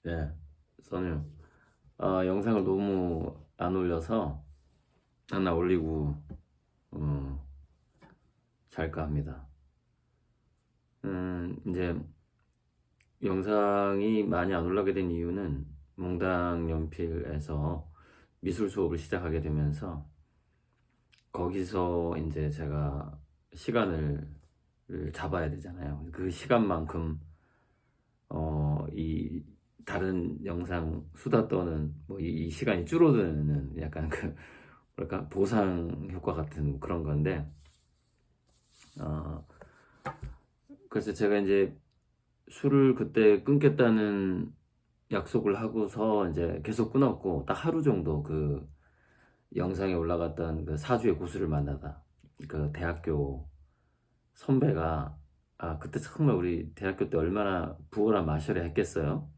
네, 써요. 영상을 너무 안 올려서 하나 올리고 어, 잘까 합니다. 이제 영상이 많이 안 올라가게 된 이유는 몽당 연필에서 미술 수업을 시작하게 되면서 거기서 이제 제가 시간을 잡아야 되잖아요. 그 시간만큼 이 다른 영상 수다 떠는 뭐 이 시간이 줄어드는 약간 그 뭐랄까 보상 효과 같은 그런 건데 어 그래서 제가 이제 술을 그때 끊겠다는 약속을 하고서 이제 계속 끊었고 딱 하루 정도 그 영상에 올라갔던 그 사주의 고수를 만나다 그 대학교 선배가 그때 정말 우리 대학교 때 얼마나 부어라 마셔라 했겠어요.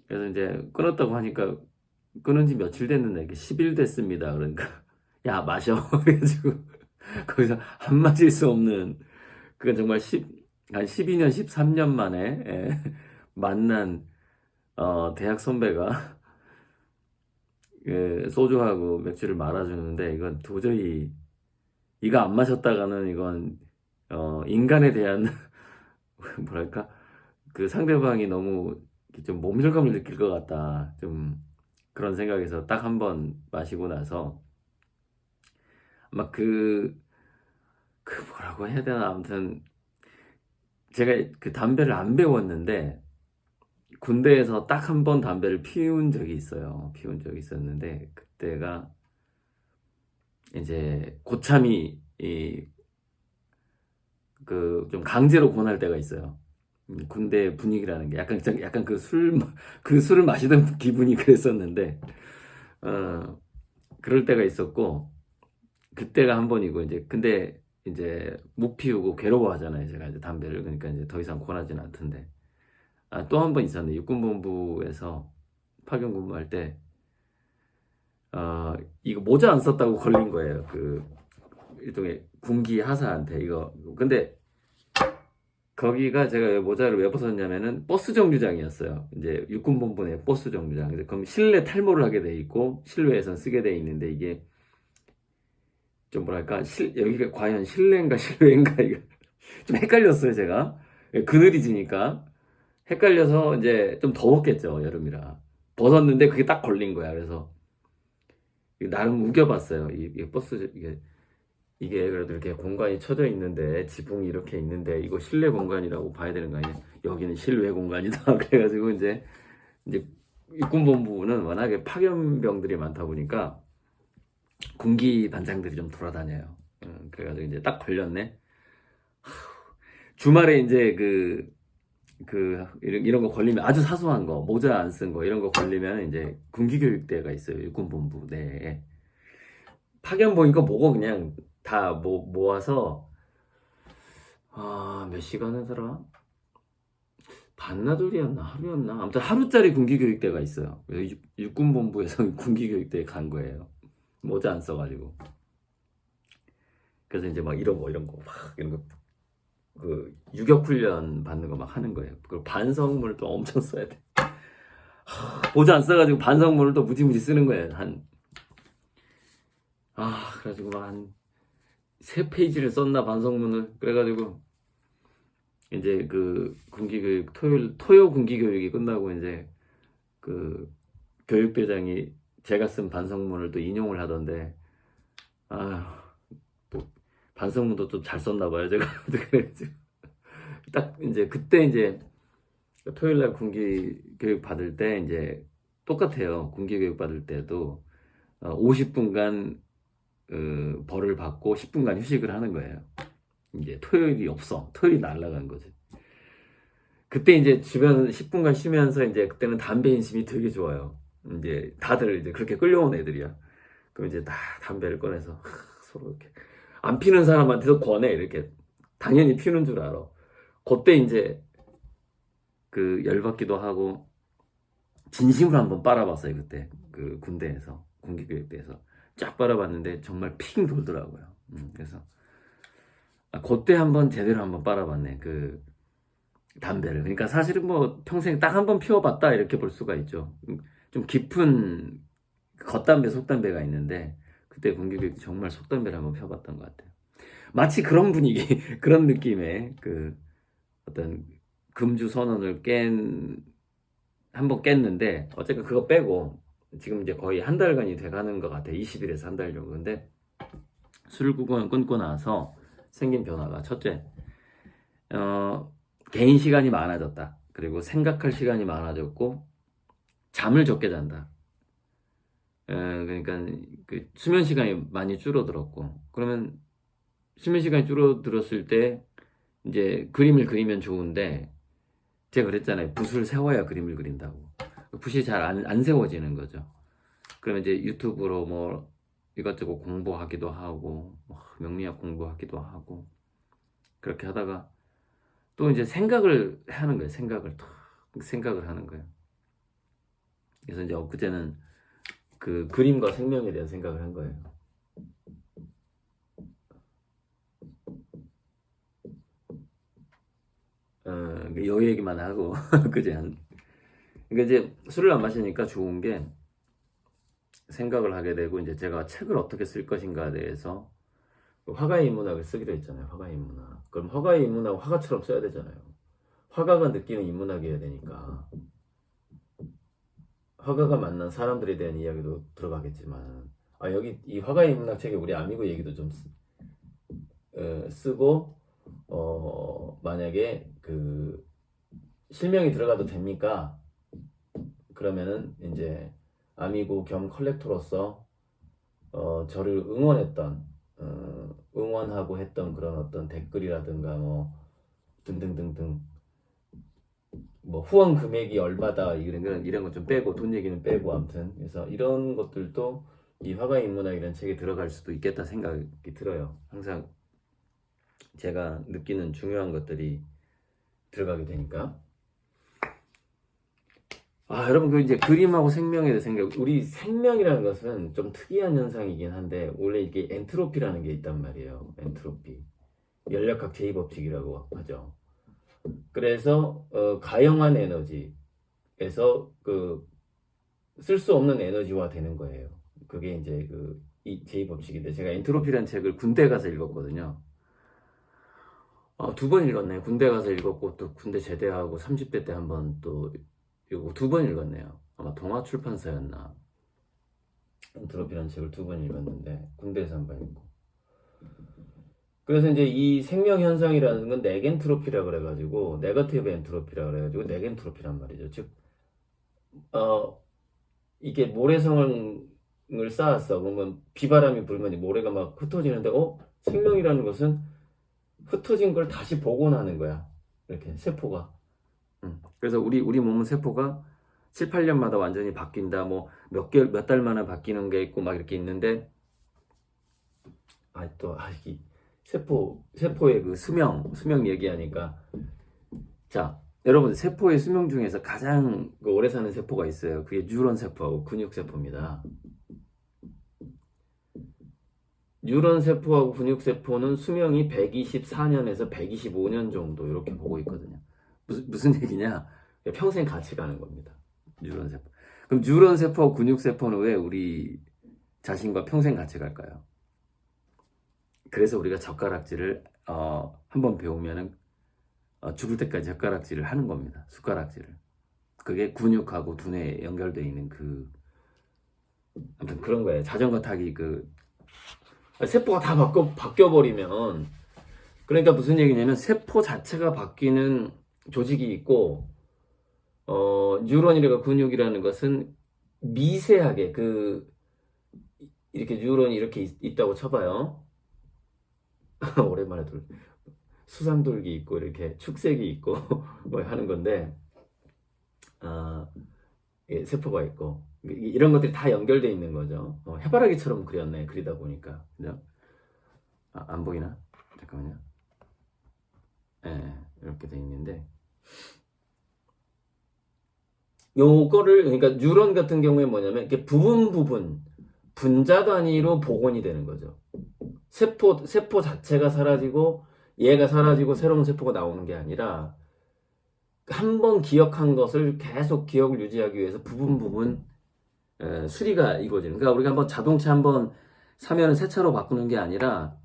그래서 이제 끊었다고 하니까 끊은 지 며칠 됐는데 이게 10일 됐습니다. 그러니까 야 마셔. 그래가지고 거기서 안 마실 수 없는 그건 정말 한 12년 13년 만에 만난 대학 선배가 소주하고 맥주를 말아주는데 이건 도저히 이거 안 마셨다가는 이건 인간에 대한 뭐랄까 그 상대방이 너무 좀 모멸감을 느낄 것 같다 좀 그런 생각에서 딱 한 번 마시고 나서 아마 그 뭐라고 해야 되나 아무튼 제가 그 담배를 안 배웠는데 군대에서 딱 한 번 담배를 피운 적이 있어요. 피운 적이 있었는데 그때가 이제 고참이 그 좀 강제로 권할 때가 있어요. 군대 분위기라는 게 약간 그 술을 마시던 기분이 그랬었는데 어 그럴 때가 있었고 그때가 한 번이고 이제 근데 이제 못 피우고 괴로워하잖아요. 제가 이제 담배를 그러니까 이제 더 이상 권하지는 않던데 또 한 번 있었는데 육군본부에서 파견 근무할 때 이거 모자 안 썼다고 걸린 거예요. 그 일종의 군기 하사한테 이거 근데 거기가 제가 왜 모자를 왜 벗었냐면은 버스 정류장이었어요. 이제 육군본부 내 버스 정류장. 그럼 실내 탈모를 하게 돼 있고 실외에선 쓰게 돼 있는데 이게 좀 뭐랄까 여기가 과연 실내인가 실외인가 이거 좀 헷갈렸어요 제가. 그늘이 지니까 헷갈려서 이제 좀 더웠겠죠 여름이라 벗었는데 그게 딱 걸린 거야. 그래서 나름 우겨봤어요. 이 버스 이게 그래도 이렇게 공간이 쳐져 있는데 지붕이 이렇게 있는데 이거 실내 공간이라고 봐야 되는 거 아니야? 여기는 실외 공간이다. 그래가지고 이제 육군본부는 워낙에 파견병들이 많다 보니까 군기 반장들이 좀 돌아다녀요. 그래가지고 이제 딱 걸렸네. 주말에 이제 이런 거 걸리면 아주 사소한 거 모자 안 쓴 거 이런 거 걸리면 이제 군기교육대가 있어요. 육군본부 내에. 파견 보니까 뭐고 그냥 다 모아서 몇 시간 하더라? 반나절이었나 하루였나? 아무튼 하루짜리 군기교육대가 있어요. 그래서 육군본부에서 군기교육대에 간 거예요. 모자 안 써가지고. 그래서 이제 막 이런 거 막 이런 거 그 유격훈련 받는 거 막 하는 거예요. 그리고 반성문을 또 엄청 써야 돼. 모자 안 써가지고 반성문을 또 무지무지 쓰는 거예요. 그래가지고 막 한 3페이지를 썼나 반성문을. 그래가지고 이제 그 군기교육 토요 군기교육이 끝나고 이제 그 교육대장이 제가 쓴 반성문을 또 인용을 하던데 뭐 반성문도 좀 잘 썼나 봐요 제가. 그래가지고 딱 이제 그때 이제 토요일날 군기교육 받을 때 이제 똑같아요. 군기교육 받을 때도 50분간 벌을 받고 10분간 휴식을 하는 거예요. 이제 토요일이 없어. 토요일이 날라간 거지. 그때 이제 주변 10분간 쉬면서 이제 그때는 담배 인심이 되게 좋아요. 이제 다들 이제 그렇게 끌려온 애들이야. 그럼 이제 다 담배를 꺼내서 서로 이렇게 안 피는 사람한테도 권해 이렇게. 당연히 피는 줄 알아. 그때 이제 그 열받기도 하고 진심으로 한번 빨아봤어요. 그때 그 군대에서 군기교육대에서 쫙 빨아봤는데 정말 핑 돌더라고요. 그래서 그때 한번 제대로 한번 빨아봤네. 담배를. 그러니까 사실은 뭐 평생 딱 한 번 피워봤다 이렇게 볼 수가 있죠. 좀 깊은 겉담배, 속담배가 있는데 그때 군기교육 때 정말 속담배를 한번 펴봤던 것 같아요. 마치 그런 분위기, 그런 느낌의 그 어떤 금주 선언을 한 번 깼는데 어쨌든 그거 빼고 지금 이제 거의 한 달간이 돼가는 것 같아요. 20일에서 한 달 정도. 근데 술국을 끊고 나서 생긴 변화가 첫째, 개인 시간이 많아졌다. 그리고 생각할 시간이 많아졌고 잠을 적게 잔다. 그러니까 그 수면 시간이 많이 줄어들었고, 그러면 수면 시간이 줄어들었을 때 이제 그림을 그리면 좋은데 제가 그랬잖아요. 붓을 세워야 그림을 그린다고. 붓이 잘 안 세워지는 거죠. 그러면 이제 유튜브로 뭐 이것저것 공부하기도 하고 명리학 공부하기도 하고 그렇게 하다가 또 이제 생각을 하는 거예요. 생각을 하는 거예요. 그래서 이제 엊그제는 그 그림과 생명에 대한 생각을 한 거예요. 요 얘기만 하고 그제 그러니까 이제 술을 안 마시니까 좋은 게 생각을 하게 되고 이제 제가 책을 어떻게 쓸 것인가에 대해서 화가의 인문학을 쓰기로 했잖아요. 화가의 인문학. 그럼 화가의 인문학 화가처럼 써야 되잖아요. 화가가 느끼는 인문학이어야 되니까 화가가 만난 사람들에 대한 이야기도 들어가겠지만 여기 이 화가의 인문학 책에 우리 아미고 얘기도 좀 쓰고 만약에 그 실명이 들어가도 됩니까? 그러면은 이제 아미고 겸 컬렉터로서 저를 응원하고 했던 그런 어떤 댓글이라든가 뭐 등등등등 뭐 후원 금액이 얼마다 이런 거 좀 빼고 돈 얘기는 빼고 아무튼 그래서 이런 것들도 이 화가의 인문학이라는 책에 들어갈 수도 있겠다 생각이 들어요. 항상 제가 느끼는 중요한 것들이 들어가게 되니까. 여러분, 그 이제 그림하고 생명에 대해 생각, 우리 생명이라는 것은 좀 특이한 현상이긴 한데, 원래 이게 엔트로피라는 게 있단 말이에요. 엔트로피. 연력학 제2법칙이라고 하죠. 그래서, 가용한 에너지에서 쓸 수 없는 에너지화 되는 거예요. 그게 이제 이 제2법칙인데, 제가 엔트로피라는 책을 군대 가서 읽었거든요. 2번 읽었네. 군대 가서 읽었고, 또 군대 제대하고 30대 때 한번 또 이거 2번 읽었네요. 아마 동아 출판사였나. 엔트로피라는 책을 2번 읽었는데 군대에서 한 번 읽고. 그래서 이제 이 생명 현상이라는 건 네겐트로피라 그래가지고 네거티브 엔트로피라 그래가지고 네겐트로피란 말이죠. 즉, 이게 모래성을 쌓았어. 그러면 비바람이 불면 모래가 막 흩어지는데, 생명이라는 것은 흩어진 걸 다시 복원하는 거야. 이렇게 세포가. 그래서 우리 몸은 세포가 7, 8년마다 완전히 바뀐다. 뭐 몇 달 만에 바뀌는 게 있고 막 이렇게 있는데 이 세포의 그 수명 얘기하니까 자, 여러분 세포의 수명 중에서 가장 오래 사는 세포가 있어요. 그게 뉴런 세포하고 근육 세포입니다. 뉴런 세포하고 근육 세포는 수명이 124년에서 125년 정도 이렇게 보고 있거든요. 무슨 얘기냐? 평생 같이 가는 겁니다. 뉴런 세포. 그럼 뉴런 세포, 근육 세포는 왜 우리 자신과 평생 같이 갈까요? 그래서 우리가 젓가락질을 한번 배우면은 죽을 때까지 젓가락질을 하는 겁니다. 숟가락질을. 그게 근육하고 두뇌에 연결되어 있는 아무튼 그런 거예요. 자전거 타기 세포가 다 바뀌어버리면 그러니까 무슨 얘기냐면 세포 자체가 바뀌는 조직이 있고 뉴런이라고 근육이라는 것은 미세하게 이렇게 뉴런이 이렇게 있다고 쳐봐요. 오랜만에 수상돌기 있고 이렇게 축색이 있고 뭐 하는 건데 세포가 있고 이런 것들이 다 연결되어 있는 거죠. 해바라기처럼 그리다 보니까 그죠? 안 보이나? 잠깐만요. 이렇게 돼 있는데 요거를 그러니까 뉴런 같은 경우에 뭐냐면 이렇게 부분 분자 단위로 복원이 되는 거죠. 세포 자체가 사라지고 얘가 사라지고 새로운 세포가 나오는 게 아니라 한 번 기억한 것을 계속 기억을 유지하기 위해서 부분 수리가 이루어지는. 그러니까 우리가 한번 자동차 한번 사면은 새 차로 바꾸는 게 아니라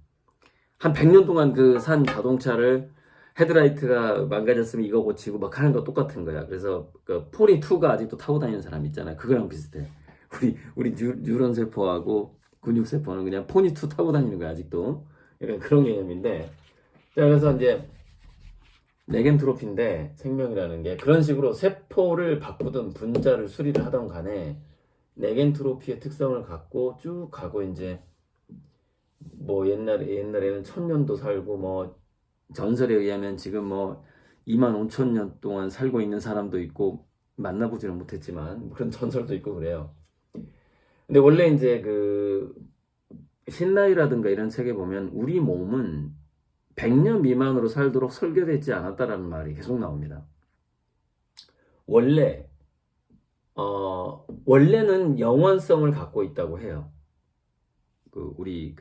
한 100년 동안 그 산 자동차를 헤드라이트가 망가졌으면 이거 고치고 막 하는 거 똑같은 거야. 그래서 그 포리2가 아직도 타고 다니는 사람 있잖아요. 그거랑 비슷해. 우리 뉴런 세포하고 근육 세포는 그냥 포니2 타고 다니는 거야, 아직도. 약간 그런 개념인데. 자, 그래서 이제 네겐트로피인데 생명이라는 게 그런 식으로 세포를 바꾸든 분자를 수리를 하던 간에 네겐트로피의 특성을 갖고 쭉 가고 이제 뭐 옛날에는 1000년도 살고 뭐 전설에 의하면 지금 뭐 25,000년 동안 살고 있는 사람도 있고 만나보지는 못했지만 그런 전설도 있고 그래요. 근데 원래 이제 그 신라이라든가 이런 책에 보면 우리 몸은 100년 미만으로 살도록 설계되지 않았다라는 말이 계속 나옵니다. 원래는 영원성을 갖고 있다고 해요. 우리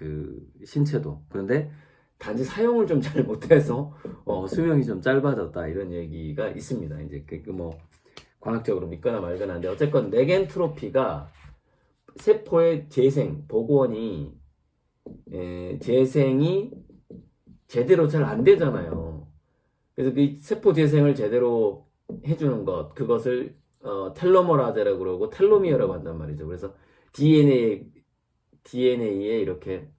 신체도. 그런데 단지 사용을 좀 잘 못해서 수명이 좀 짧아졌다 이런 얘기가 있습니다. 이제 뭐 과학적으로 믿거나 말거나 한데 어쨌건 네겐트로피가 세포의 복원이 재생이 제대로 잘 안 되잖아요. 그래서 그 세포 재생을 제대로 해주는 그것을 텔로머라제라고 그러고 텔로미어라고 한단 말이죠. 그래서 DNA에 이렇게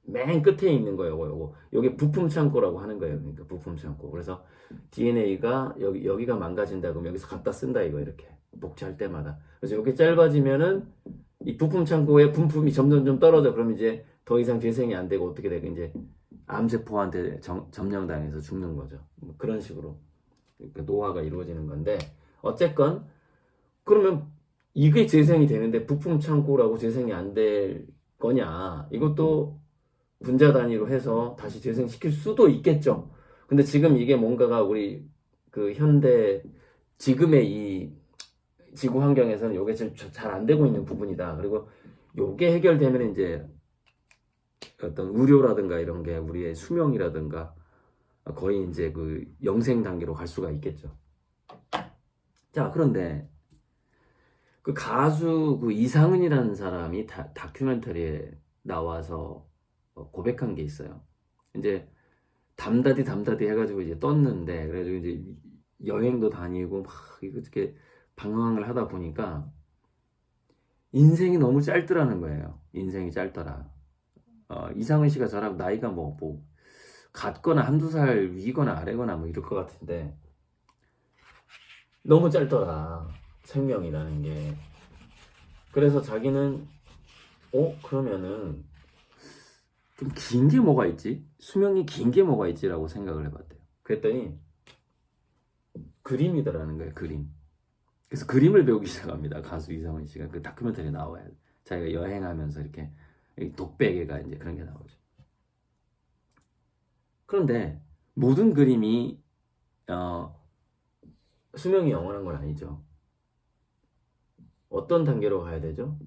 맨 끝에 있는 거예요. 요게 부품 창고라고 하는 거예요. 그러니까 부품 창고. 그래서 DNA가 여기가 망가진다 그러면 여기서 갖다 쓴다 이거 이렇게 복제할 때마다. 그래서 요게 짧아지면은 이 부품 창고에 분품이 점점 떨어져. 그럼 이제 더 이상 재생이 안 되고 어떻게 되고 이제 암세포한테 점령당해서 죽는 거죠. 뭐 그런 식으로 노화가 이루어지는 건데 어쨌건 그러면 이게 재생이 되는데 부품 창고라고 재생이 안 될 거냐? 이것도 분자 단위로 해서 다시 재생시킬 수도 있겠죠. 근데 지금 이게 뭔가가 우리 그 현대 지금의 이 지구 환경에서는 이게 잘 안 되고 있는 부분이다. 그리고 요게 해결되면 이제 어떤 의료라든가 이런 게 우리의 수명이라든가 거의 이제 그 영생 단계로 갈 수가 있겠죠. 자, 그런데 그 가수 그 이상은이라는 사람이 다큐멘터리에 나와서 고백한 게 있어요. 이제 담다디 해가지고 이제 떴는데 그래가지고 이제 여행도 다니고 막 이렇게 방황을 하다 보니까 인생이 너무 짧더라는 거예요. 인생이 짧더라. 이상은 씨가 저랑 나이가 뭐 같거나 한두 살 위거나 아래거나 뭐 이럴 것 같은데 너무 짧더라. 생명이라는 게. 그래서 자기는 그러면은 좀 긴 게 뭐가 있지? 수명이 긴 게 뭐가 있지라고 생각을 해봤대요. 그랬더니 그림이더라는 거예요. 그림. 그래서 그림을 배우기 시작합니다. 가수 이상은 씨가 그 다큐멘터리에 나와요. 자기가 여행하면서 이렇게 독백에가 이제 그런 게 나오죠. 그런데 모든 그림이 수명이 영원한 건 아니죠. 어떤 단계로 가야 되죠?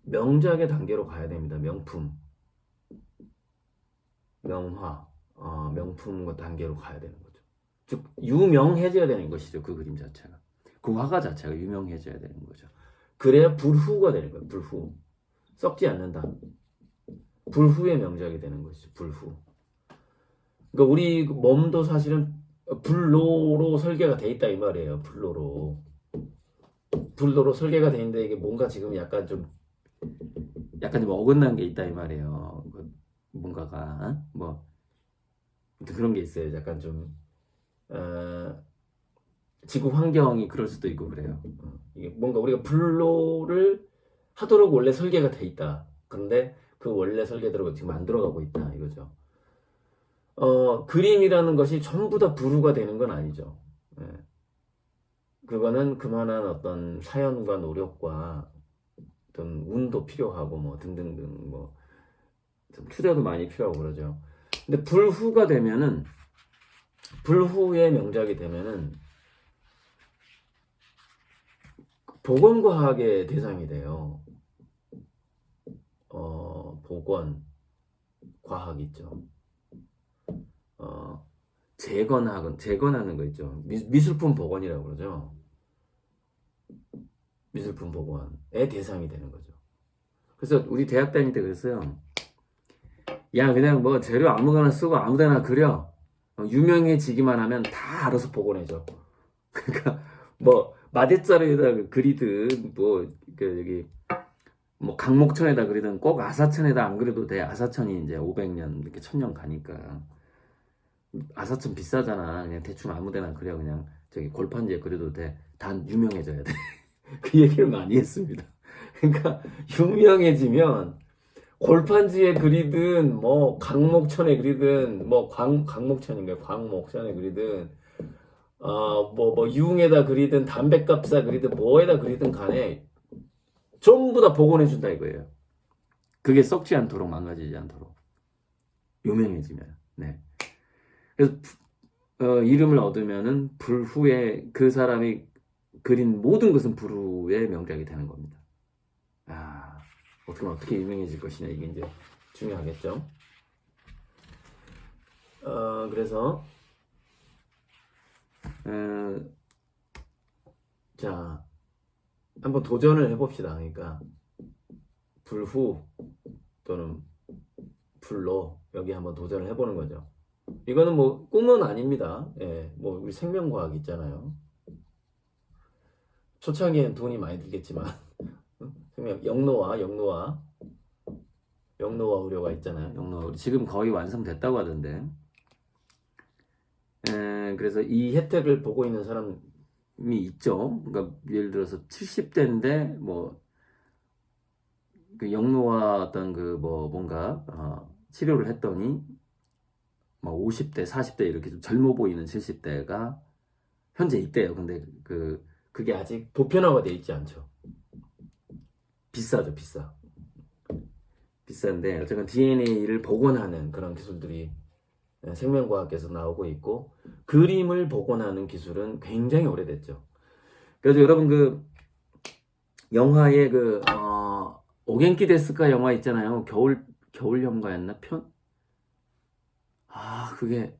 명작의 단계로 가야 됩니다. 명품, 명화, 명품 단계로 가야 되는 거죠. 즉 유명해져야 되는 것이죠. 그 그림 자체가. 그 화가 자체가 유명해져야 되는 거죠. 그래야 불후가 되는 거예요. 불후. 썩지 않는다. 불후의 명작이 되는 것이죠. 불후. 그러니까 우리 몸도 사실은 불로로 설계가 돼 있다 이 말이에요. 불로로 설계가 돼 있는데 이게 뭔가 지금 약간 좀 어긋난 게 있다 이 말이에요. 뭔가가 뭐 그런 게 있어요. 약간 좀 지구 환경이 그럴 수도 있고 그래요. 이게 뭔가 우리가 불로를 하도록 원래 설계가 돼 있다. 그런데 그 원래 설계대로 지금 안 들어가고 있다 이거죠. 그림이라는 것이 전부 다 불후가 되는 건 아니죠. 예. 그거는 그만한 어떤 사연과 노력과 어떤 운도 필요하고 뭐 등등등 뭐 좀 투자도 많이 필요하고 그러죠. 근데 불후가 되면은 불후의 명작이 되면은 보건과학의 대상이 돼요. 보건 과학 있죠. 재건하는 거 있죠. 미술품 복원이라고 그러죠. 미술품 복원의 대상이 되는 거죠. 그래서 우리 대학 다닐 때 그랬어요. 야, 그냥 뭐 재료 아무거나 쓰고 아무데나 그려. 유명해지기만 하면 다 알아서 복원해줘. 그러니까 뭐 마대자루에다 그리든 여기 뭐 강목천에다 그리든 꼭 아사천에다 안 그려도 돼. 아사천이 이제 500년 이렇게 1000년 가니까. 아사천 비싸잖아. 그냥 대충 아무데나 그려. 그냥 저기 골판지에 그려도 돼. 단 유명해져야 돼. 그 얘기를 많이 했습니다. 그러니까 유명해지면 골판지에 그리든 뭐 강목천에 그리든 뭐 강목천인가요? 광목천에 그리든 뭐 유흥에다 그리든 담배값사 그리든 뭐에다 그리든 간에 전부 다 복원해 준다 이거예요. 그게 썩지 않도록 망가지지 않도록 유명해지면. 네. 그래서 이름을 얻으면은 불후에 그 사람이 그린 모든 것은 불후의 명작이 되는 겁니다. 어떻게 유명해질 것이냐 이게 이제 중요하겠죠. 그래서 자 한번 도전을 해봅시다. 그러니까 불후 또는 불로 여기 한번 도전을 해보는 거죠. 이거는 뭐 꿈은 아닙니다. 예, 뭐 우리 생명과학 있잖아요. 초창기엔 돈이 많이 들겠지만 영노화 의료가 있잖아요. 영노화 지금 거의 완성됐다고 하던데. 그래서 이 혜택을 보고 있는 사람이 있죠. 그러니까 예를 들어서 70대인데 뭐 그 영노화 어떤 그 뭐 뭔가 치료를 했더니 뭐 50대, 40대 이렇게 좀 젊어 보이는 70대가 현재 있대요. 근데 그게 아직 보편화가 돼 있지 않죠. 비싸죠, 비싸. 비싼데 어쨌든 DNA를 복원하는 그런 기술들이 생명과학에서 나오고 있고 그림을 복원하는 기술은 굉장히 오래됐죠. 그래서 여러분 그 영화의 오겐키 데스까 영화 있잖아요. 겨울 연가였나 편? 그게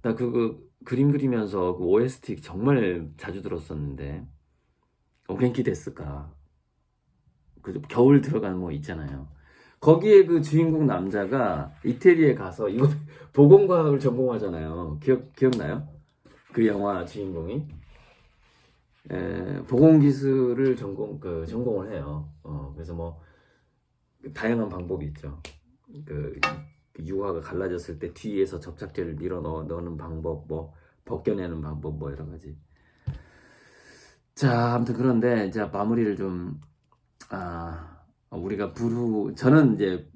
나 그림 그리면서 그 OST 정말 자주 들었었는데 오겐키 데스까 그 겨울 들어간 뭐 있잖아요. 거기에 그 주인공 남자가 이태리에 가서 이거 보건과학을 전공하잖아요. 기억나요? 그 영화 주인공이 보건기술을 전공을 해요. 그래서 뭐 다양한 방법이 있죠. 유화가 갈라졌을 때 뒤에서 접착제를 밀어 넣는 방법, 뭐 벗겨내는 방법, 뭐 여러 가지. 자, 아무튼 그런데 이제 마무리를 좀 우리가 저는 이제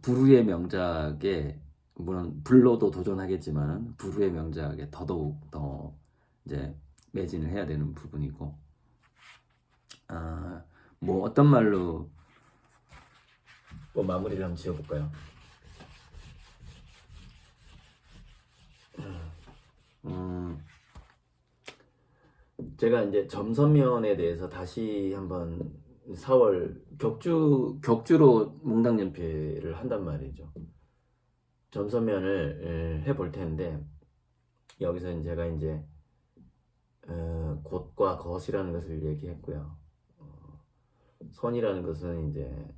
불후의 명작에 물론 불로도 도전하겠지만 불후의 명작에 더더욱 더 이제 매진을 해야 되는 부분이고 뭐 어떤 말로 뭐 마무리를 한번 지어볼까요? 제가 이제 점선면에 대해서 다시 한번 4월 격주로 몽당연필을 한단 말이죠. 점선면을 해볼 텐데 여기서 제가 이제 곶과 겉이라는 것을 얘기했고요. 선이라는 것은 이제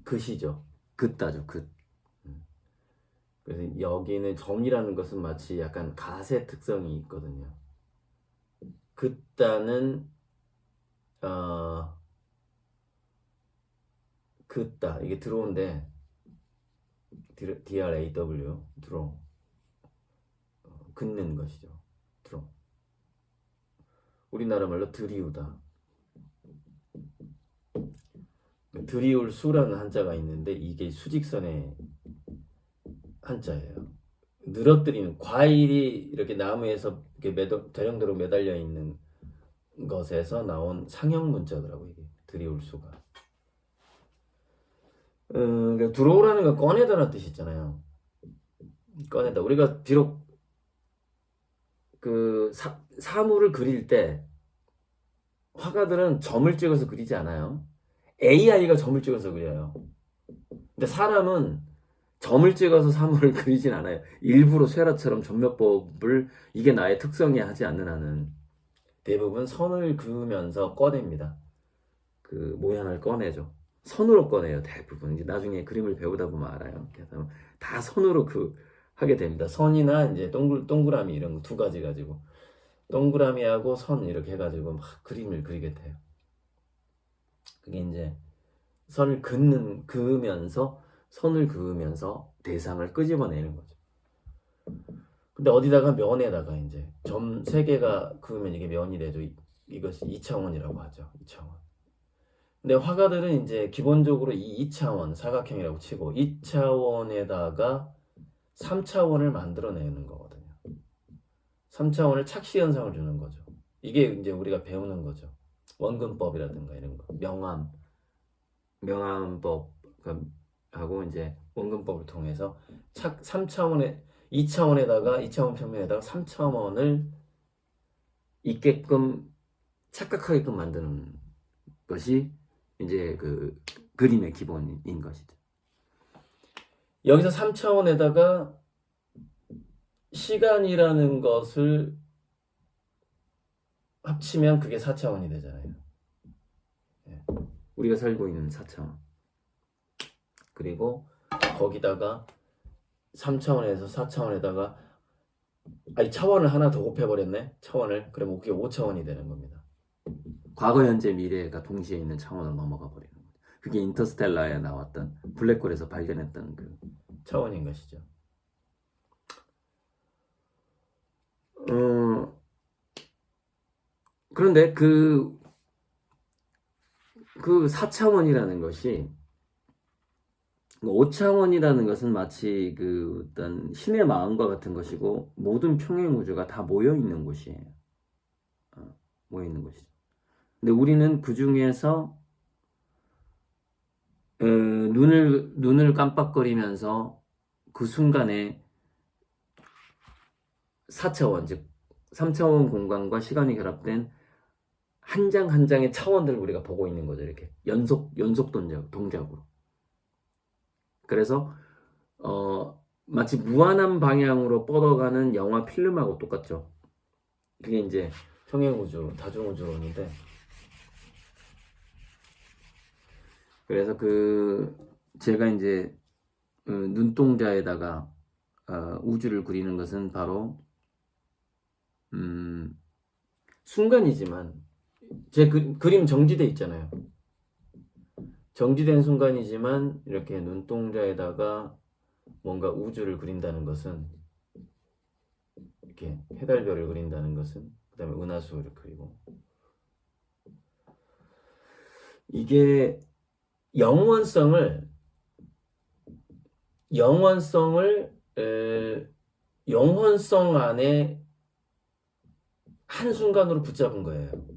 긋이죠. 긋다죠. 긋. 그래서 여기는 점이라는 것은 마치 약간 갓의 특성이 있거든요. 긋다는 긋다 이게 들어온데 DRAW 들어 긋는 것이죠. 들어 우리나라 말로 들이우다. 들이울 수라는 한자가 있는데 이게 수직선의 한자예요. 늘어뜨리는 과일이 이렇게 나무에서 이렇게 대령대로 매달려 있는 것에서 나온 상형 문자더라고요. 이게 들이울 수가. 그러니까 들어오라는 건 꺼내다라는 뜻이 있잖아요. 꺼내다. 우리가 비록 그 사물을 그릴 때 화가들은 점을 찍어서 그리지 않아요. AI가 점을 찍어서 그려요. 근데 사람은 점을 찍어서 사물을 그리진 않아요. 일부러 쇠라처럼 점묘법을 이게 나의 특성이 하지 않는 한은 대부분 선을 그으면서 꺼냅니다. 그 모양을 꺼내죠. 선으로 꺼내요, 대부분. 이제 나중에 그림을 배우다 보면 알아요. 그래서 다 선으로 하게 됩니다. 선이나 이제 동그라미 이런 거 두 가지 가지고 동그라미하고 선 이렇게 해가지고 막 그림을 그리게 돼요. 그게 이제 그으면서 선을 그으면서 대상을 끄집어내는 거죠. 근데 어디다가 면에다가 이제 점 3개가 그으면 이게 면이 되죠. 이것이 2차원이라고 하죠. 2차원. 근데 화가들은 이제 기본적으로 이 2차원 사각형이라고 치고 2차원에다가 3차원을 만들어내는 거거든요. 3차원을 착시 현상을 주는 거죠. 이게 이제 우리가 배우는 거죠. 원근법이라든가 이런 거. 명암법하고 이제 원근법을 통해서 2차원 평면에다가 3차원을 있게끔 착각하게끔 만드는 것이 이제 그 그림의 기본인 것이죠. 여기서 3차원에다가 시간이라는 것을 합치면 그게 4차원이 되잖아요. 우리가 살고 있는 4차원. 그리고 거기다가 3차원에서 4차원에다가 이 차원을 하나 더 곱해버렸네. 차원을. 그러면 그게 5차원이 되는 겁니다. 과거, 현재, 미래가 동시에 있는 차원을 넘어가 버리는 거죠. 그게 인터스텔라에 나왔던 블랙홀에서 발견했던 그 차원인 것이죠. 그런데 그 4차원이라는 것이 5차원이라는 것은 마치 그 어떤 신의 마음과 같은 것이고 모든 평행 우주가 다 모여 있는 곳이에요. 모여 있는 곳이죠. 근데 우리는 그 중에서 눈을 깜빡거리면서 그 순간에 4차원, 즉 3차원 공간과 시간이 결합된 한 장 한 장의 차원들을 우리가 보고 있는 거죠. 이렇게 연속 동작으로. 그래서 마치 무한한 방향으로 뻗어가는 영화 필름하고 똑같죠. 그게 이제 평행우주, 다중우주론인데, 그래서 제가 이제 눈동자에다가 우주를 그리는 것은 바로 순간이지만 제 그림 정지돼 있잖아요. 정지된 순간이지만 이렇게 눈동자에다가 뭔가 우주를 그린다는 것은, 이렇게 해달별을 그린다는 것은, 그 다음에 은하수를 그리고, 이게 영원성을 영원성 안에 한순간으로 붙잡은 거예요.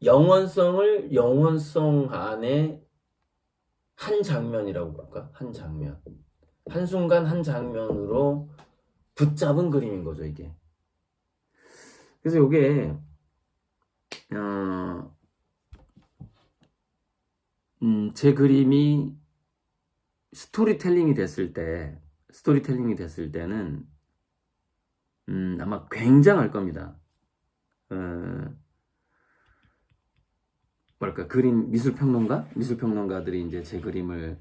영원성을 영원성 안에 한 장면이라고 볼까? 한 장면. 한순간 한 장면으로 붙잡은 그림인 거죠, 이게. 그래서 이게 제 그림이 스토리텔링이 됐을 때는 아마 굉장할 겁니다. 뭐랄까, 미술평론가들이 이제 제 그림을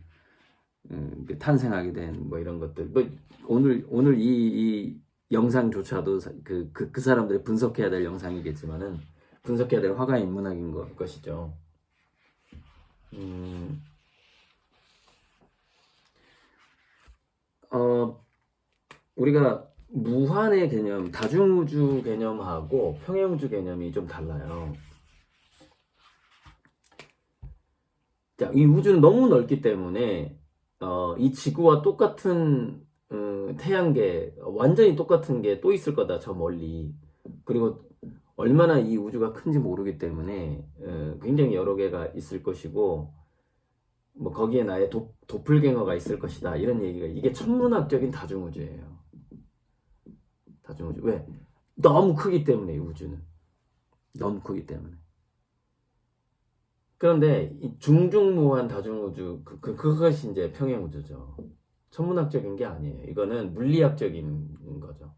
탄생하게 된 뭐 이런 것들, 뭐 오늘 이 영상조차도 그 사람들이 분석해야 될 영상이겠지만은 분석해야 될 화가의 인문학인 것이죠. 우리가 무한의 개념, 다중우주 개념하고 평행우주 개념이 좀 달라요. 자, 이 우주는 너무 넓기 때문에 이 지구와 똑같은 태양계, 완전히 똑같은 게 또 있을 거다, 저 멀리. 그리고 얼마나 이 우주가 큰지 모르기 때문에 굉장히 여러 개가 있을 것이고, 뭐 거기에 나의 도플갱어가 있을 것이다, 이런 얘기가, 이게 천문학적인 다중우주예요. 다중우주. 왜? 너무 크기 때문에, 이 우주는. 너무 크기 때문에. 그런데 이 중중무한 다중우주 그것이 이제 평행우주죠. 천문학적인 게 아니에요. 이거는 물리학적인 거죠.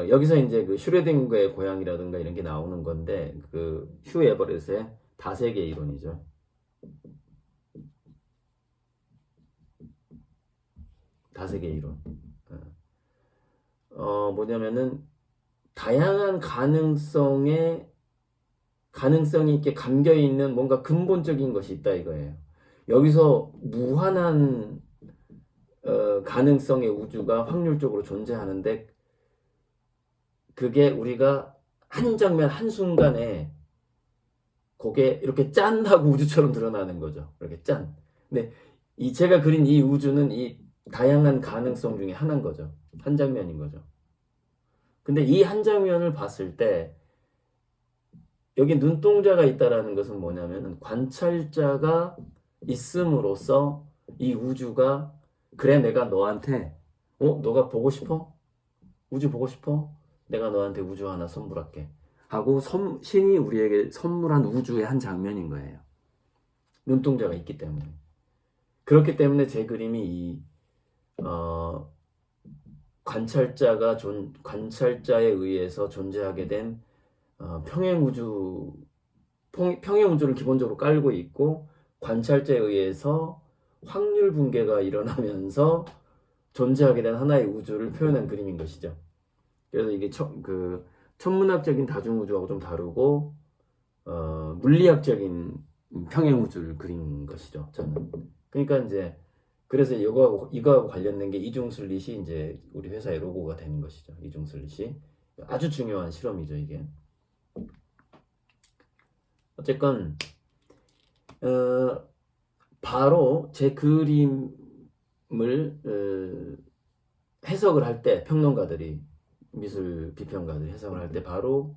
여기서 이제 그 슈레딩거의 고양이라든가 이런 게 나오는 건데 그 휴 에버렛의 다세계 이론이죠. 다세계 이론. 뭐냐면은 다양한 가능성이 있게 감겨 있는 뭔가 근본적인 것이 있다 이거예요. 여기서 무한한 가능성의 우주가 확률적으로 존재하는데 그게 우리가 한 장면 한순간에 그게 이렇게 짠 하고 우주처럼 드러나는 거죠. 이렇게 짠. 근데 제가 그린 이 우주는 이 다양한 가능성 중에 하나인 거죠. 한 장면인 거죠. 근데 이 한 장면을 봤을 때 여기 눈동자가 있다라는 것은 뭐냐면 관찰자가 있음으로써 이 우주가 그래 내가 너한테 너가 보고 싶어? 우주 보고 싶어? 내가 너한테 우주 하나 선물할게 하고 신이 우리에게 선물한 우주의 한 장면인 거예요. 눈동자가 있기 때문에. 그렇기 때문에 제 그림이 이 관찰자에 의해서 존재하게 된 평행우주를 기본적으로 깔고 있고 관찰자에 의해서 확률 붕괴가 일어나면서 존재하게 된 하나의 우주를 표현한 그림인 것이죠. 그래서 이게 천문학적인 다중우주하고 좀 다르고 물리학적인 평행우주를 그린 것이죠. 저는. 그러니까 이제 그래서 이거하고 관련된 게 이중슬릿이 이제 우리 회사의 로고가 되는 것이죠. 이중슬릿이 아주 중요한 실험이죠, 이게. 어쨌건 바로 제 그림을 해석을 할 때 평론가들이 미술 비평가들이 해석을 할 때 바로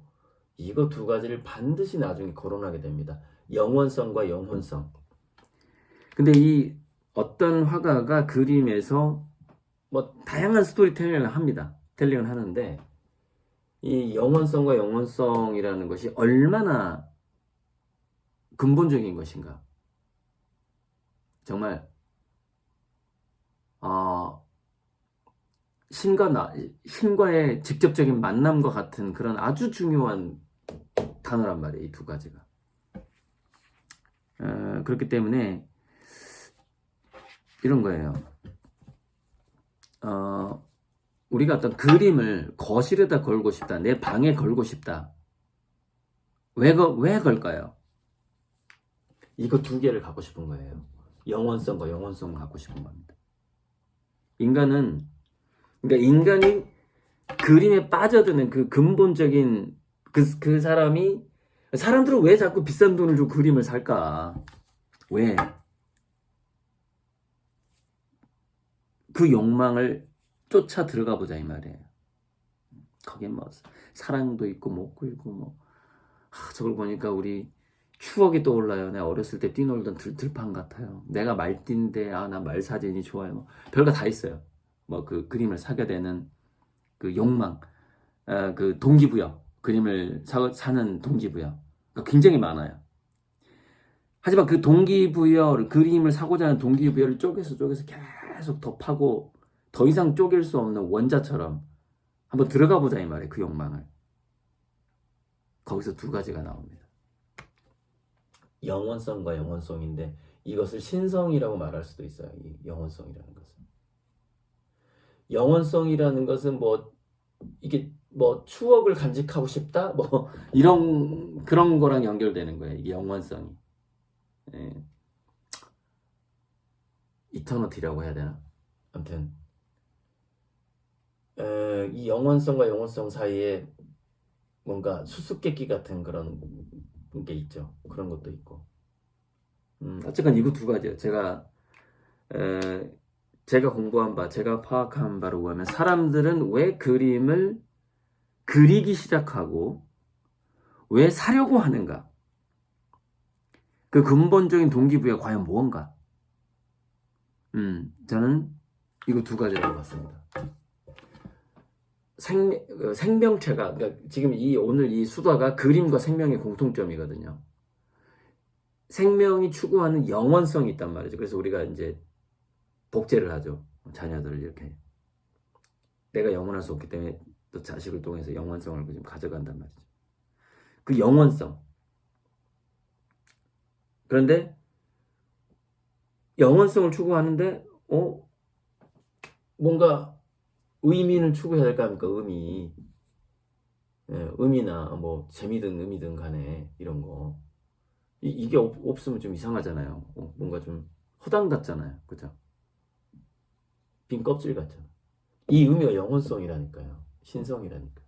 이거 두 가지를 반드시 나중에 거론하게 됩니다. 영원성과 영혼성. 근데 이 어떤 화가가 그림에서 뭐 다양한 스토리텔링을 합니다. 텔링을 하는데 이 영원성과 영혼성이라는 것이 얼마나 근본적인 것인가. 정말 신과의 직접적인 만남과 같은 그런 아주 중요한 단어란 말이에요. 이 두 가지가. 그렇기 때문에 이런 거예요. 우리가 어떤 그림을 거실에다 걸고 싶다. 내 방에 걸고 싶다. 왜 걸까요? 이거 두 개를 갖고 싶은 거예요. 영원성과 영혼성을 갖고 싶은 겁니다. 인간이 그림에 빠져드는 그 근본적인 그 사람들은 왜 자꾸 비싼 돈을 주고 그림을 살까? 왜? 그 욕망을 쫓아 들어가 보자 이 말이에요. 거기에 뭐 사랑도 있고 먹고 있고 뭐 저걸 보니까 우리 추억이 떠올라요. 내가 어렸을 때 뛰놀던 들판 같아요. 내가 말띠인데 나 말사진이 좋아요. 뭐 별거 다 있어요. 뭐 그 그림을 사게 되는 그 욕망, 그 동기부여, 그림을 사는 동기부여 굉장히 많아요. 하지만 그 그림을 사고자 하는 동기부여를 쪼개서 계속 더 파고 더 이상 쪼갤 수 없는 원자처럼 한번 들어가 보자 이 말이에요. 그 욕망을. 거기서 두 가지가 나옵니다. 영원성과 영혼성인데 이것을 신성이라고 말할 수도 있어요. 이 영혼성이라는 것은. 영혼성이라는 것은 이게 추억을 간직하고 싶다? 그런 거랑 연결되는 거예요. 이 영원성이. 예. 이터너티라고 해야 되나? 아무튼 이 영원성과 영혼성 사이에 뭔가 수수께끼 같은 그런 게 있죠. 그런 것도 있고. 어쨌건 이거 두 가지예요. 제가 공부한 바, 제가 파악한 바로 보면 사람들은 왜 그림을 그리기 시작하고 왜 사려고 하는가? 그 근본적인 동기부여가 과연 무언가? 저는 이거 두 가지라고 봤습니다. 생명체가, 그러니까 지금 오늘 이 수다가 그림과 생명의 공통점이거든요. 생명이 추구하는 영원성이 있단 말이죠. 그래서 우리가 이제 복제를 하죠. 자녀들을 이렇게. 내가 영원할 수 없기 때문에 또 자식을 통해서 영원성을 좀 가져간단 말이죠. 그 영원성. 그런데 영원성을 추구하는데 뭔가 의미는 추구해야 될 거 아닙니까? 의미. 예, 의미나 뭐 재미든 의미든 간에 이런 거. 이게 없으면 좀 이상하잖아요. 뭔가 좀 허당같잖아요. 그죠? 빈 껍질 같잖아. 이 의미가 영원성이라니까요. 신성이라니까.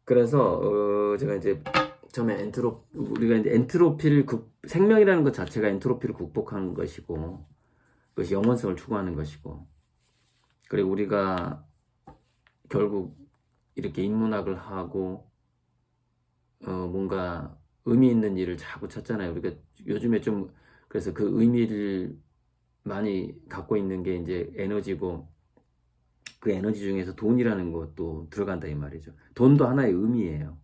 그래서 제가 이제 처음에 우리가 이제 엔트로피를 생명이라는 것 자체가 엔트로피를 극복하는 것이고, 그것이 영원성을 추구하는 것이고, 그리고 우리가 결국 이렇게 인문학을 하고 뭔가 의미 있는 일을 자꾸 찾잖아요. 우리가 요즘에 좀 그래서 그 의미를 많이 갖고 있는 게 이제 에너지고, 그 에너지 중에서 돈이라는 것도 들어간다 이 말이죠. 돈도 하나의 의미예요.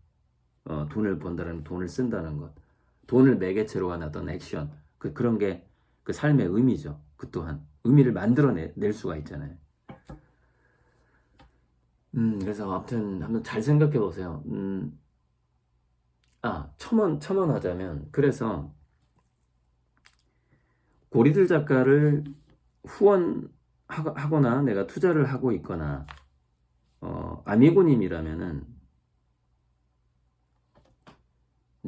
돈을 번다는 돈을 쓴다는 것, 돈을 매개체로 한 어떤 액션, 그런 게 그 삶의 의미죠. 그 또한 의미를 만들어낼 수가 있잖아요. 그래서 아무튼 한번 잘 생각해 보세요. 첨언하자면, 그래서 고리들 작가를 후원하거나 내가 투자를 하고 있거나 아미고님이라면은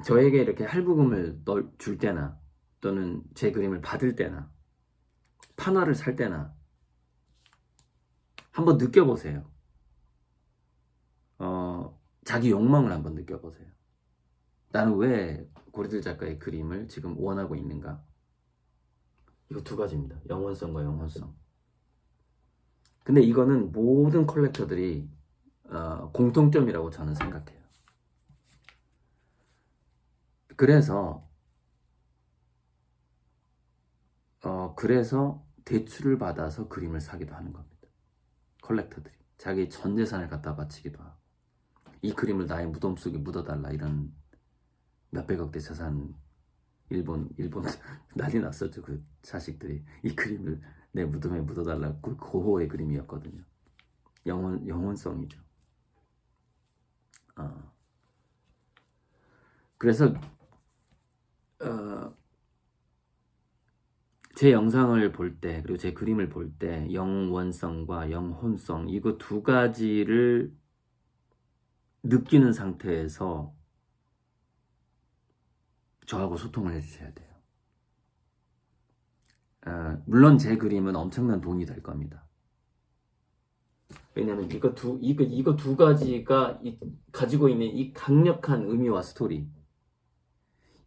저에게 이렇게 할부금을 줄 때나 또는 제 그림을 받을 때나 판화를 살 때나 한번 느껴보세요. 자기 욕망을 한번 느껴보세요. 나는 왜 고리들 작가의 그림을 지금 원하고 있는가? 이거 두 가지입니다. 영원성과 영원성. 근데 이거는 모든 컬렉터들이 공통점이라고 저는 생각해요. 그래서 대출을 받아서 그림을 사기도 하는 겁니다. 컬렉터들이 자기 전 재산을 갖다 바치기도 하고, 이 그림을 나의 무덤 속에 묻어달라, 이런 몇백억대 재산. 일본 난리 났었죠. 그 자식들이 이 그림을 내 무덤에 묻어달라. 그 고호의 그림이었거든요. 영원성이죠. 그래서 제 영상을 볼 때, 그리고 제 그림을 볼 때 영원성과 영혼성, 이거 두 가지를 느끼는 상태에서 저하고 소통을 해주셔야 돼요. 물론 제 그림은 엄청난 돈이 될 겁니다. 왜냐하면 이거 두 가지가 가지고 있는 이 강력한 의미와 스토리,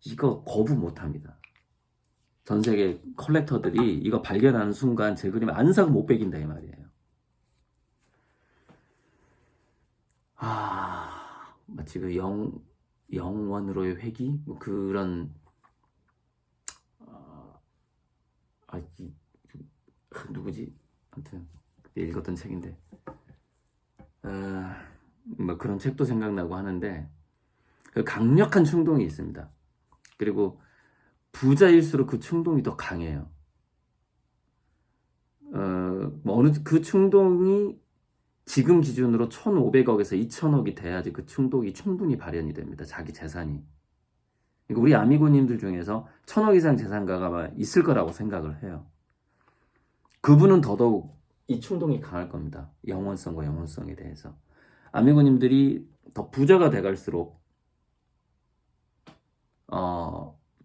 이거 거부 못합니다. 전 세계 컬렉터들이 이거 발견하는 순간 제 그림 안 사고 못 베긴다 이 말이에요. 마치 그 영원으로의 회귀? 뭐 그런 누구지? 아무튼 그때 읽었던 책인데 뭐 그런 책도 생각나고 하는데, 그 강력한 충동이 있습니다. 그리고 부자일수록 그 충동이 더 강해요. 그 충동이 지금 기준으로 1,500억에서 2,000억이 돼야지 그 충동이 충분히 발현이 됩니다. 자기 재산이. 그러니까 우리 아미고님들 중에서 1,000억 이상 재산가가 있을 거라고 생각을 해요. 그분은 더더욱 이 충동이 강할 겁니다. 영원성과 영혼성에 대해서. 아미고님들이 더 부자가 돼갈수록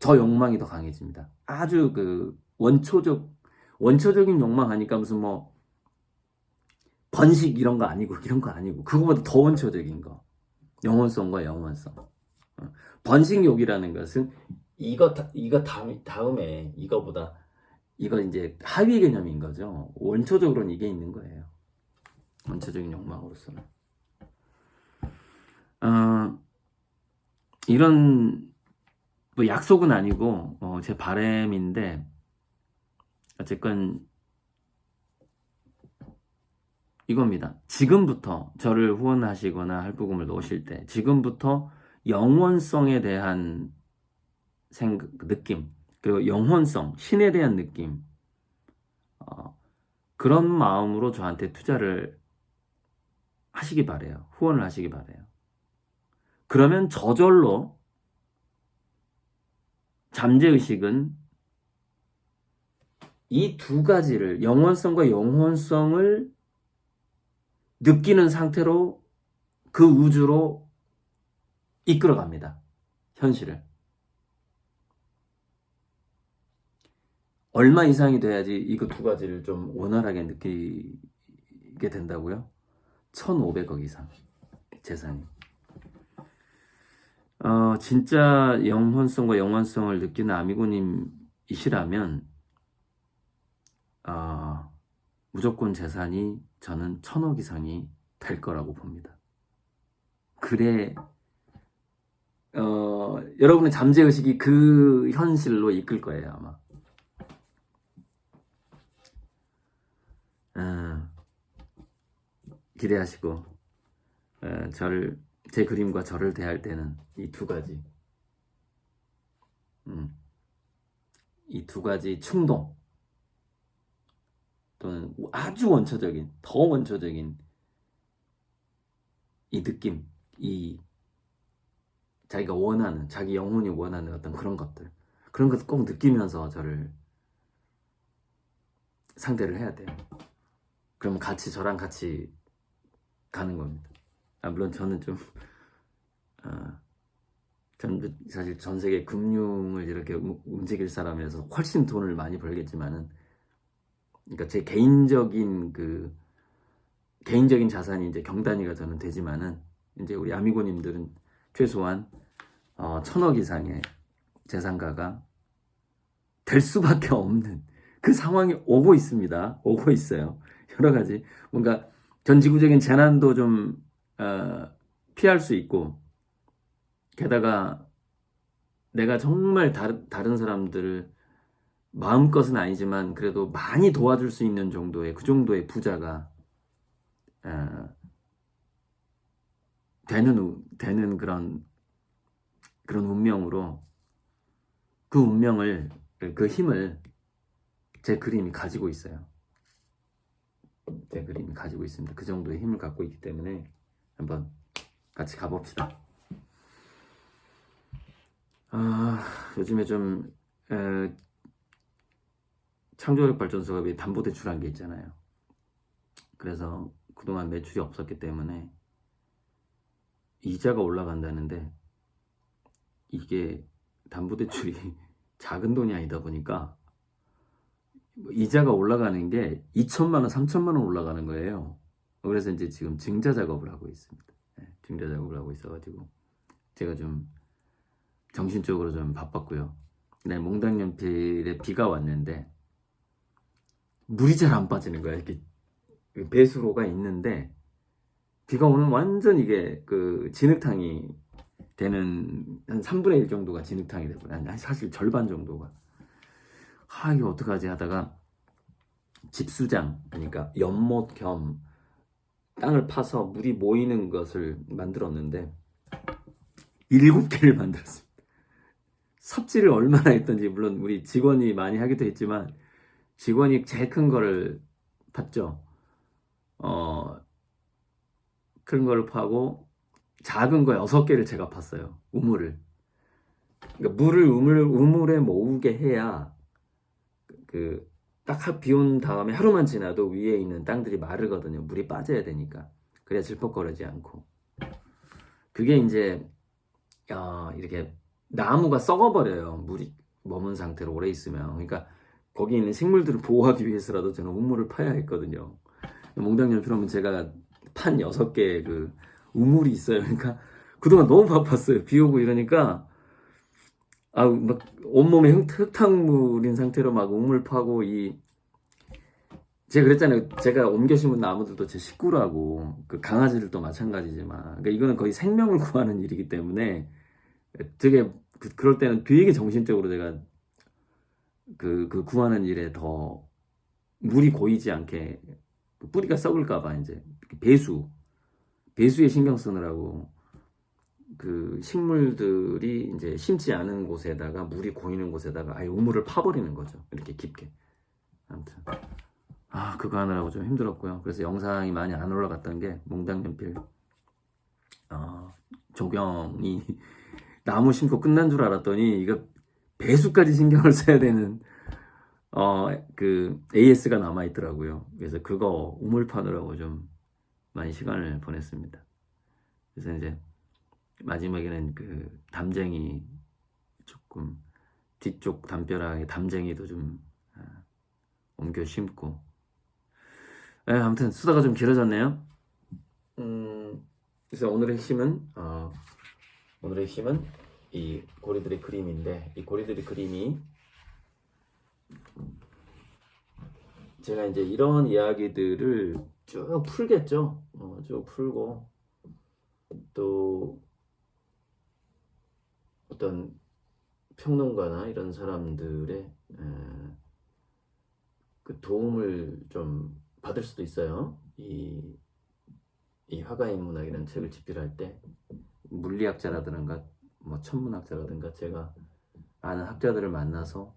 저 욕망이 더 강해집니다. 아주 그 원초적인 욕망 하니까 무슨 뭐 번식 이런 거 아니고 그거보다 더 원초적인 거, 영혼성과 영원성. 번식욕이라는 것은 이거 다음에 이거보다 이거 이제 하위 개념인 거죠. 원초적으로는 이게 있는 거예요. 원초적인 욕망으로서는. 이런 뭐 약속은 아니고 제 바람인데, 어쨌건 이겁니다. 지금부터 저를 후원하시거나 할부금을 넣으실 때 지금부터 영원성에 대한 느낌, 그리고 영혼성, 신에 대한 느낌, 그런 마음으로 저한테 투자를 하시기 바래요. 후원을 하시기 바래요. 그러면 저절로 잠재의식은 이 두 가지를, 영원성과 영혼성을 느끼는 상태로 그 우주로 이끌어갑니다. 현실을. 얼마 이상이 돼야지 이거 두 가지를 좀 원활하게 느끼게 된다고요? 1,500억 이상 재산이. 진짜 영혼성과 영원성을 느끼는 아미고님이시라면 무조건 재산이 저는 1,000억 이상이 될 거라고 봅니다. 그래, 여러분의 잠재의식이 그 현실로 이끌 거예요, 아마. 기대하시고, 제 그림과 저를 대할 때는 이 두 가지, 이 두 가지 충동, 또는 아주 원초적인, 더 원초적인 이 느낌, 이 자기가 원하는, 자기 영혼이 원하는 어떤 그런 것들, 그런 것을 꼭 느끼면서 저를 상대를 해야 돼요. 그러면 저랑 같이 가는 겁니다. 물론 저는 좀 사실 전 세계 금융을 이렇게 움직일 사람이라서 훨씬 돈을 많이 벌겠지만은, 그러니까 제 개인적인 자산이 이제 경단위가 저는 되지만은, 이제 우리 아미고님들은 최소한 1,000억 이상의 재산가가 될 수밖에 없는 그 상황이 오고 있습니다. 오고 있어요. 여러 가지 뭔가 전 지구적인 재난도 좀 피할 수 있고, 게다가 내가 정말 다른 사람들을 마음껏은 아니지만 그래도 많이 도와줄 수 있는 정도의, 그 정도의 부자가 되는 그런 운명으로, 그 운명을, 그 힘을 제 그림이 가지고 있어요. 제 그림이 가지고 있습니다. 그 정도의 힘을 갖고 있기 때문에 한번 같이 가봅시다. 요즘에 좀 창조력발전소가 담보대출한 게 있잖아요. 그래서 그동안 매출이 없었기 때문에 이자가 올라간다는데, 이게 담보대출이 작은 돈이 아니다 보니까 이자가 올라가는 게 2천만 원, 3천만 원 올라가는 거예요. 그래서 이제 지금 증자 작업을 하고 있습니다. 증자 작업을 하고 있어가지고 제가 좀 정신적으로 좀 바빴고요. 몽당연필에 비가 왔는데 물이 잘 안 빠지는 거야. 이렇게 배수로가 있는데 비가 오면 완전 이게 진흙탕이 되는, 한 3분의 1 정도가 진흙탕이 되고, 사실 절반 정도가. 이거 어떡하지 하다가 집수장, 그러니까 연못 겸 땅을 파서 물이 모이는 것을 만들었는데 7개를 만들었습니다. 섭지를 얼마나 했던지, 물론 우리 직원이 많이 하기도 했지만 직원이 제일 큰 거를 팠죠. 큰 거를 파고 작은 거 6개를 제가 팠어요. 우물을. 그러니까 물을 우물에 모으게 해야 딱 비 온 다음에 하루만 지나도 위에 있는 땅들이 마르거든요. 물이 빠져야 되니까. 그래야 질퍽거리지 않고. 그게 이제 이렇게 나무가 썩어버려요. 물이 머문 상태로 오래 있으면. 그러니까 거기 있는 식물들을 보호하기 위해서라도 저는 우물을 파야 했거든요. 몽당연필하면 제가 판 6개의 우물이 있어요. 그러니까 그동안 너무 바빴어요. 비 오고 이러니까 막 온몸에 흙탕물인 상태로 막 우물 파고, 제가 그랬잖아요. 제가 옮겨 심은 나무들도 제 식구라고. 강아지들도 마찬가지지만, 그러니까 이거는 거의 생명을 구하는 일이기 때문에 되게 그럴 때는 되게 정신적으로 제가 구하는 일에 더 물이 고이지 않게 그 뿌리가 썩을까봐 이제 배수에 신경 쓰느라고 그 식물들이 이제 심지 않은 곳에다가 물이 고이는 곳에다가 아예 우물을 파버리는 거죠. 이렇게 깊게. 아무튼 그거 하느라고 좀 힘들었고요. 그래서 영상이 많이 안 올라갔던 게 몽당연필 조경이 나무 심고 끝난 줄 알았더니 이거 배수까지 신경을 써야 되는 그 AS가 남아 있더라고요. 그래서 그거 우물 파느라고 좀 많이 시간을 보냈습니다. 그래서 이제 마지막에는 그 담쟁이 조금 뒤쪽 담벼락에 담쟁이도 좀 옮겨 심고. 아무튼 수다가 좀 길어졌네요. 그래서 오늘의 핵심은 이 고리들의 그림인데, 이 고리들의 그림이 제가 이제 이런 이야기들을 쭉 풀겠죠. 쭉 풀고 또 어떤 평론가나 이런 사람들의 그 도움을 좀 받을 수도 있어요. 이 화가의 문학이라는 책을 집필할 때 물리학자라든가 뭐 천문학자라든가 제가 아는 학자들을 만나서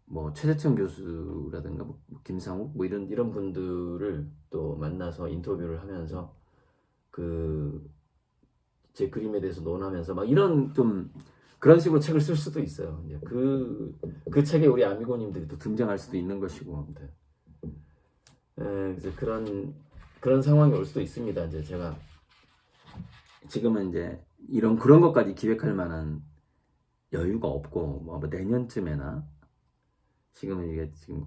뭐 최재천 교수라든가 뭐 김상욱 뭐 이런 분들을 또 만나서 인터뷰를 하면서 그 제 그림에 대해서 논하면서 막 이런 좀 그런 식으로 책을 쓸 수도 있어요. 이제 그 책에 우리 아미고님들이 또 등장할 수도 있는 것이고, 아무튼 그래서 그런 상황이 올 수도 있습니다. 이제 제가 지금은 이제 그런 것까지 기획할 만한 여유가 없고 뭐 내년쯤에나 지금은 이게 지금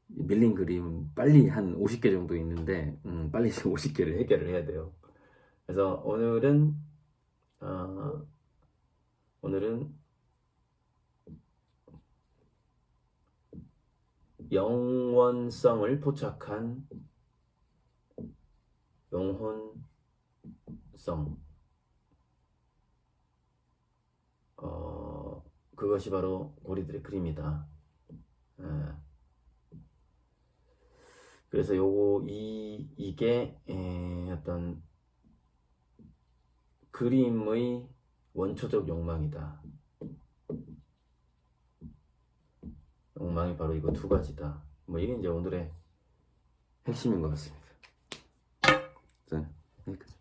밀린 그림 빨리 한 50개 정도 있는데 빨리 지금 50개를 해결을 해야 돼요. 그래서 오늘은 영원성을 포착한 영혼성 그것이 바로 고리들의 그림이다. 그래서 이게 어떤 그림의 원초적 욕망이다. 욕망이 바로 이거 두 가지다. 뭐 이게 이제 오늘의 핵심인 것 같습니다. 자, 여기까지.